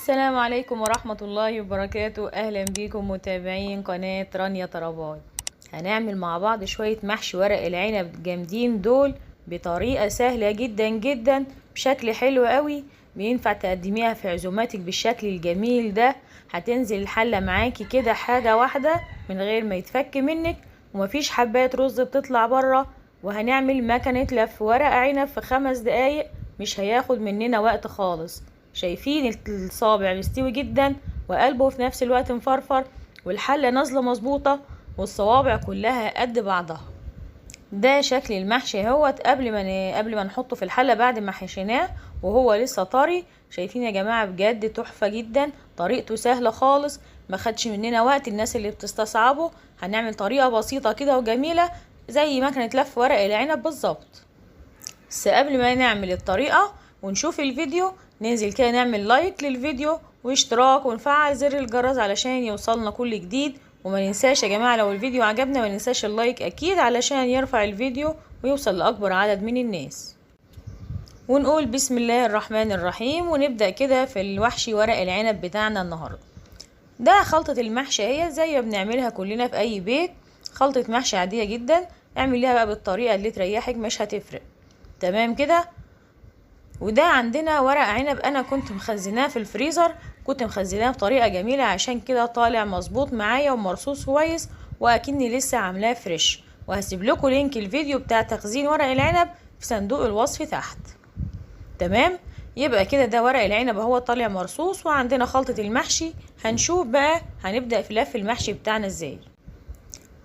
السلام عليكم ورحمة الله وبركاته. أهلا بيكم متابعين قناة رانيا طرباي. هنعمل مع بعض شوية محشي ورق العنب جامدين دول بطريقة سهلة جدا جدا بشكل حلو قوي. بينفع تقدميها في عزوماتك بالشكل الجميل ده. هتنزل الحلة معاكي كده حاجة واحدة من غير ما يتفك منك، ومفيش حبات رز بتطلع بره. وهنعمل مكنة لف ورق عنب في 5 دقايق، مش هياخد مننا وقت خالص. شايفين الصابع مستوي جدا وقلبه في نفس الوقت مفرفر، والحلة نازلة مظبوطة والصوابع كلها قد بعضها. ده شكل المحشي اهوت قبل ما نحطه في الحلة بعد ما حشيناه وهو لسه طري. شايفين يا جماعة بجد تحفة جدا، طريقته سهلة خالص، ما خدش مننا وقت. الناس اللي بتستصعبه هنعمل طريقة بسيطة كده وجميلة زي مكنة لف ورق العنب بالظبط. بس قبل ما نعمل الطريقة ونشوف الفيديو، ننزل كده نعمل لايك للفيديو واشتراك ونفعل زر الجرس علشان يوصلنا كل جديد. وما ننساش يا جماعة لو الفيديو عجبنا ما ننساش اللايك اكيد علشان يرفع الفيديو ويوصل لاكبر عدد من الناس. ونقول بسم الله الرحمن الرحيم ونبدأ كده في الوحشي ورق العنب بتاعنا النهاردة. ده خلطة المحشي هي زي ما بنعملها كلنا في اي بيت، خلطة محشي عادية جدا. اعمليها بقى بالطريقة اللي تريحك، مش هتفرق. تمام كده. وده عندنا ورق عنب انا كنت مخزناه في الفريزر، كنت مخزناه بطريقه جميله عشان كده طالع مظبوط معايا ومرصوص كويس واكني لسه عاملاه فريش. وهسيب لكم لينك الفيديو بتاع تخزين ورق العنب في صندوق الوصف تحت. تمام. يبقى كده ده ورق العنب اهو طالع مرصوص، وعندنا خلطه المحشي. هنشوف بقى هنبدا في لف المحشي بتاعنا ازاي.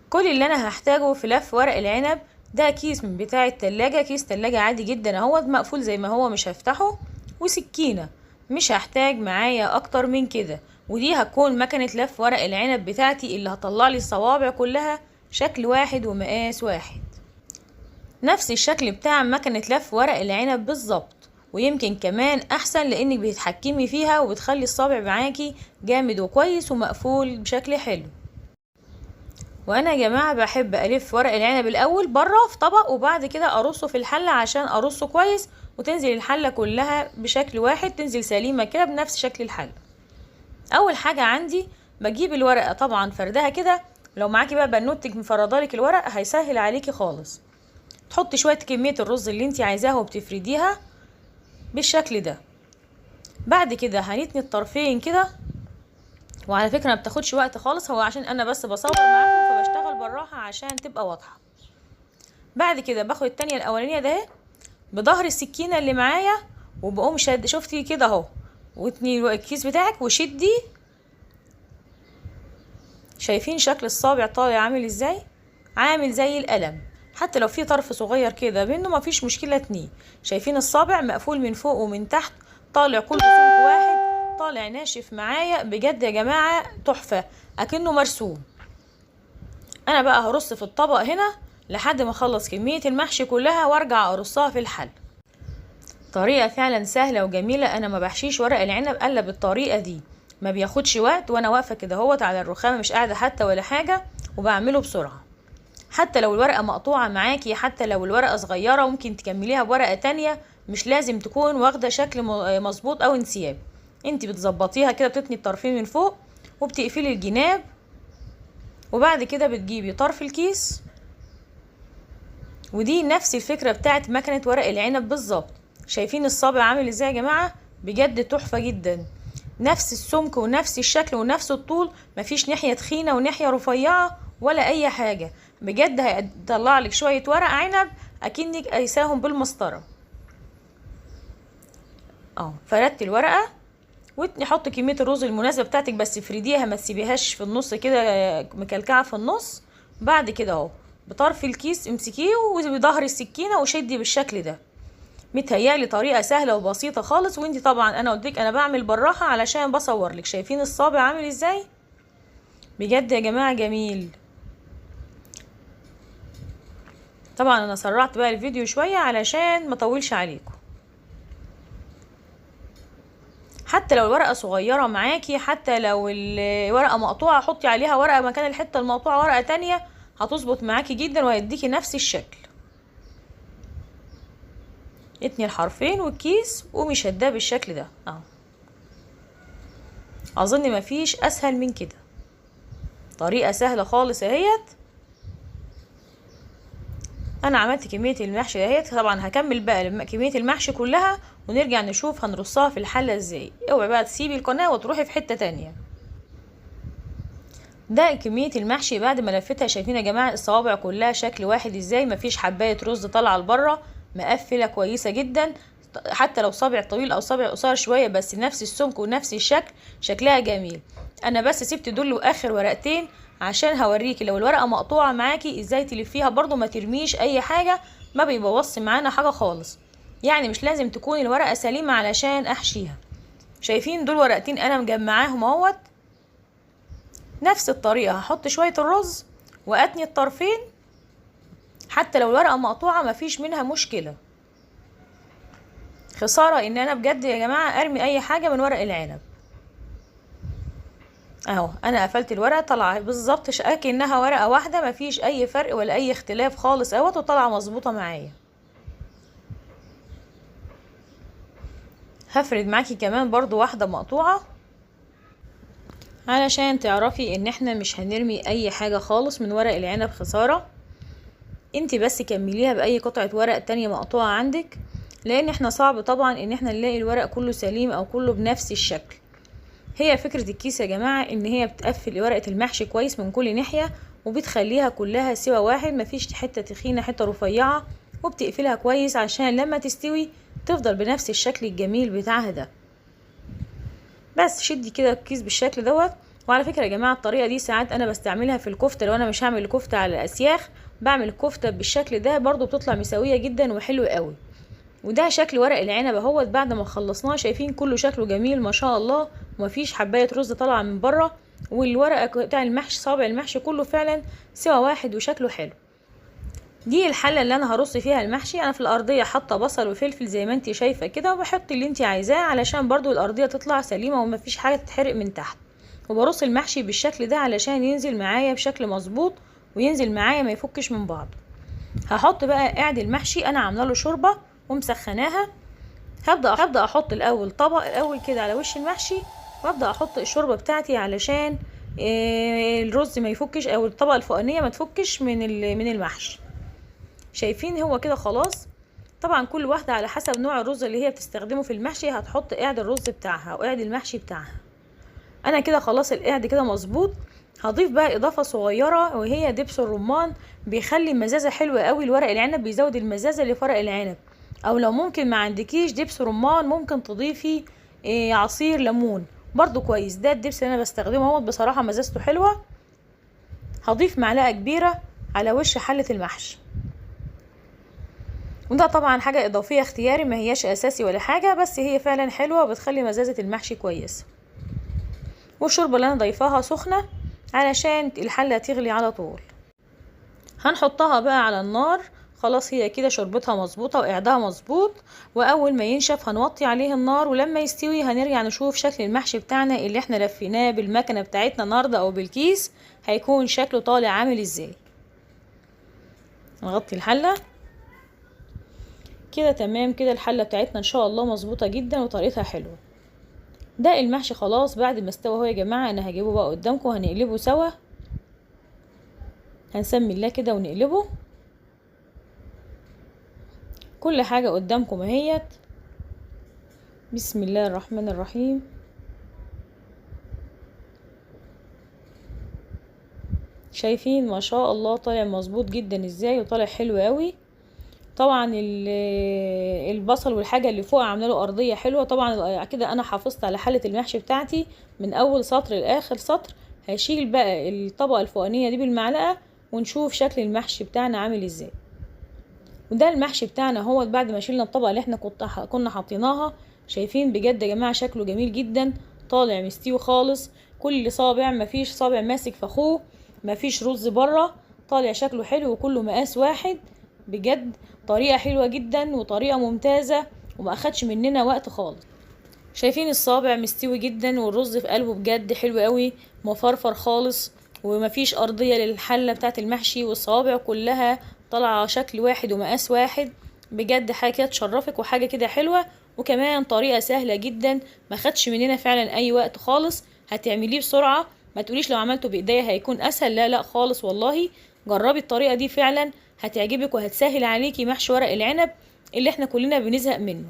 كل اللي انا هحتاجه في لف ورق العنب ده كيس من بتاع التلاجة، كيس تلاجة عادي جدا اهو مقفول زي ما هو مش هفتحه، وسكينة. مش هحتاج معايا اكتر من كده. ودي هتكون مكنة لف ورق العنب بتاعتي اللي هطلع لي الصوابع كلها شكل واحد ومقاس واحد، نفس الشكل بتاع مكنة لف ورق العنب بالظبط، ويمكن كمان احسن لانك بتتحكمي فيها وبتخلي الصابع معاكي جامد وكويس ومقفول بشكل حلو. وانا يا جماعه بحب الف ورق العنب الاول بره في طبق وبعد كده ارصه في الحله عشان ارصه كويس وتنزل الحله كلها بشكل واحد، تنزل سليمه كده بنفس شكل الحله. اول حاجه عندي بجيب الورقه طبعا فردها كده، لو معاكي بقى بنوتك مفردالك الورق هيسهل عليكي خالص. تحطي شويه كميه الرز اللي انت عايزاها وبتفرديها بالشكل ده. بعد كده هنتني الطرفين كده، وعلى فكره ما بتاخدش وقت خالص، هو عشان انا بس بصور معاكم فبشتغل بالراحه عشان تبقى واضحه. بعد كده باخد التانية الاولانيه ده بظهر السكينه اللي معايا وبقوم شد، شفتي كده اهو، واتني الكيس بتاعك وشدي. شايفين شكل الصابع طالع عامل ازاي؟ عامل زي القلم، حتى لو في طرف صغير كده منه مفيش مشكله اتنيه. شايفين الصابع مقفول من فوق ومن تحت، طالع كله سمك واحد، طالع ناشف معايا بجد يا جماعه تحفه اكنه مرسوم. انا بقى هرص في الطبق هنا لحد ما اخلص كميه المحشي كلها وارجع ارصها في الحل. طريقه فعلا سهله وجميله، انا ما بحشيش ورق العنب الا بالطريقه دي، ما بياخدش وقت وانا واقفه كده اهوت على الرخامه مش قاعده حتى ولا حاجه، وبعمله بسرعه. حتى لو الورقه مقطوعه معاكي، حتى لو الورقه صغيره ممكن تكمليها بورقه تانية، مش لازم تكون واخده شكل مظبوط او انسياب. انت بتظبطيها كده، بتتني الطرفين من فوق وبتقفلي الجناب، وبعد كده بتجيبي طرف الكيس. ودي نفس الفكره بتاعت مكنه ورق العنب بالظبط. شايفين الصابع عامل ازاي يا جماعه؟ بجد تحفه جدا، نفس السمك ونفس الشكل ونفس الطول، مفيش ناحيه تخينه وناحيه رفيعه ولا اي حاجه. بجد هيطلع لك شويه ورق عنب اكنك قايساهم بالمسطره. فردت الورقه وتحط كميه الرز المناسبه بتاعتك، بس افرديها ما تسيبيهاش في النص كده مكلكعه في النص. بعد كده اهو بطرف الكيس امسكيه وبظهر السكينه وشدي بالشكل ده. متهيألي طريقه سهله وبسيطه خالص، وانتي طبعا انا قلتلك انا بعمل بالراحه علشان بصور لك. شايفين الصابع عامل ازاي؟ بجد يا جماعه جميل. طبعا انا سرعت بقى الفيديو شويه علشان ما اطولش عليكم. حتى لو الورقه صغيره معاكي، حتى لو الورقه مقطوعه، حطي عليها ورقه مكان الحته المقطوعه ورقه تانية، هتظبط معاكي جدا وهيديكي نفس الشكل. اتني الحرفين والكيس وقومي شداه بالشكل ده اهو. اظن مفيش اسهل من كده، طريقة سهلة خالص اهيت. انا عملت كمية المحشي اهيت، طبعا هكمل بقى كمية المحشي كلها ونرجع نشوف هنرصها في الحلة ازاي. اوعي بقى تسيبي القناة وتروحي في حتة تانية. ده كمية المحشي بعد ما لفتها. شايفين يا جماعة الصوابع كلها شكل واحد ازاي، مفيش حباية رز طالعة لبره، مقفلة كويسة جدا. حتى لو صابع طويل او صابع قصير شوية بس نفس السمك ونفس الشكل، شكلها جميل. انا بس سبت دول واخر ورقتين عشان هوريكي لو الورقة مقطوعة معاكي ازاي تلفيها برضو، ما ترميش اي حاجة، ما بيبوظش معانا حاجة خالص. يعني مش لازم تكون الورقة سليمة علشان احشيها. شايفين دول ورقتين انا مجمعاهم اهوت. نفس الطريقة هحط شوية الرز واتني الطرفين، حتى لو الورقة مقطوعة مفيش منها مشكلة. خسارة ان انا بجد يا جماعة ارمي اي حاجة من ورق العنب. اهو انا قفلت الورقة طالعة بالظبط كأنها ورقة واحدة، مفيش اي فرق ولا اي اختلاف خالص اهوت، وطالعة مظبوطة معايا. هفرد معاكي كمان برضو واحدة مقطوعة علشان تعرفي ان احنا مش هنرمي اي حاجة خالص من ورق العنب، خسارة. انت بس كمليها باي قطعة ورق تانية مقطوعة عندك، لان احنا صعب طبعا ان احنا نلاقي الورق كله سليم او كله بنفس الشكل. هي فكرة الكيس يا جماعة ان هي بتقفل ورقة المحشي كويس من كل ناحية، وبتخليها كلها سوا واحد، مفيش حتة تخينة حتة رفيعة، وبتقفلها كويس عشان لما تستوي تفضل بنفس الشكل الجميل بتاعها ده. بس شدي كده الكيس بالشكل دوت. وعلى فكرة يا جماعة الطريقة دي ساعات انا بستعملها في الكفتة، لو انا مش هعمل الكفتة على الاسياخ بعمل الكفتة بالشكل ده برضو، بتطلع مسوية جدا وحلوة قوي. وده شكل ورق العنب اهوت بعد ما خلصناه. شايفين كله شكله جميل ما شاء الله، ومفيش حبايه رز طالعه من بره، والورقه بتاع المحشي صابع المحشي كله فعلا سوا واحد وشكله حلو. دي الحله اللي انا هرص فيها المحشي. انا في الارضيه حاطه بصل وفلفل زي ما انت شايفه كده، وبحط اللي انت عايزاه علشان برضو الارضيه تطلع سليمه ومفيش حاجه تتحرق من تحت. وبرص المحشي بالشكل ده علشان ينزل معايا بشكل مظبوط، وينزل معايا ما يفكش من بعض. هحط بقى قاعد المحشي، انا عامله له شوربه ومسخناها. هبدأ احط الاول طبق الاول كده على وش المحشي، وابدأ احط الشوربة بتاعتي علشان الرز ما يفكش، او الطبقة الفوقانية ما تفكش من المحشي. شايفين هو كده خلاص. طبعا كل واحدة على حسب نوع الرز اللي هي بتستخدمه في المحشي هتحط قاعد الرز بتاعها او قاعد المحشي بتاعها. انا كده خلاص القاعد كده مظبوط. هضيف بقى اضافة صغيرة وهي دبس الرمان، بيخلي مزازة حلوة قوي لورق العنب، بيزود المزازة اللي في ورق العنب. او لو ممكن ما عندكيش دبس رمان ممكن تضيفي عصير ليمون برضو كويس. ده الدبس اللي انا بستخدمه اهوت، بصراحة مزازته حلوة. هضيف معلقة كبيرة على وش حلة المحشي، وده طبعا حاجة اضافية اختياري ما هياش اساسي ولا حاجة، بس هي فعلا حلوة وبتخلي مزازة المحشي كويسة. والشوربة اللي انا ضيفاها سخنة علشان الحلة تغلي على طول. هنحطها بقى على النار. خلاص هي كده شربتها مظبوطة وقعدها مظبوط، واول ما ينشف هنوطي عليه النار، ولما يستوي هنرجع نشوف شكل المحشي بتاعنا اللي احنا لفيناه بالمكنة بتاعتنا النهاردة او بالكيس هيكون شكله طالع عامل ازاي. نغطي الحلة كده تمام كده. الحلة بتاعتنا ان شاء الله مظبوطة جدا وطريقتها حلوة. ده المحشي خلاص بعد ما استوى اهو يا جماعة. انا هجيبه بقى قدامكم هنقلبه سوا، هنسمي الله كده ونقلبه. كل حاجة قدامكم اهيت. بسم الله الرحمن الرحيم. شايفين ما شاء الله طالع مظبوط جدا ازاي وطالع حلو قوي. طبعا البصل والحاجة اللي فوق عامله له ارضية حلوة. طبعا كده انا حافظت على حلة المحشي بتاعتي من اول سطر لاخر سطر. هشيل بقى الطبقة الفوقانية دي بالمعلقة ونشوف شكل المحشي بتاعنا عامل ازاي. وده المحشي بتاعنا هو بعد ما شيلنا الطبقة اللي احنا كنا حاطيناها. شايفين بجد يا جماعة شكله جميل جدا، طالع مستوي خالص. كل صابع مفيش صابع ماسك في اخوه، مفيش رز بره، طالع شكله حلو وكله مقاس واحد. بجد طريقة حلوة جدا وطريقة ممتازة وما اخدش مننا وقت خالص. شايفين الصابع مستوي جدا والرز في قلبه بجد حلو قوي مفرفر خالص، ومفيش ارضية للحلة بتاعت المحشي، والصوابع كلها طالعة شكل واحد ومقاس واحد. بجد حاجة كده تشرفك وحاجة كده حلوة، وكمان طريقة سهلة جدا ما خدش مننا فعلا اي وقت خالص. هتعمليه بسرعة. ما تقوليش لو عملته بايديا هيكون اسهل، لا لا خالص والله. جربي الطريقة دي فعلا هتعجبك وهتسهل عليكي محشي ورق العنب اللي احنا كلنا بنزهق منه.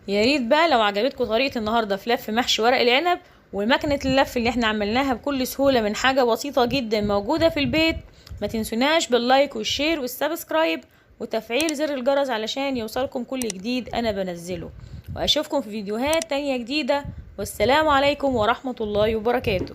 يا ريت بقى لو عجبتكم طريقة النهاردة في لف محشي ورق العنب والمكنة اللف اللي احنا عملناها بكل سهولة من حاجة بسيطة جدا موجودة في البيت، ما تنسوناش باللايك والشير والسبسكرايب وتفعيل زر الجرس علشان يوصلكم كل جديد انا بنزله. واشوفكم في فيديوهات تانية جديدة، والسلام عليكم ورحمة الله وبركاته.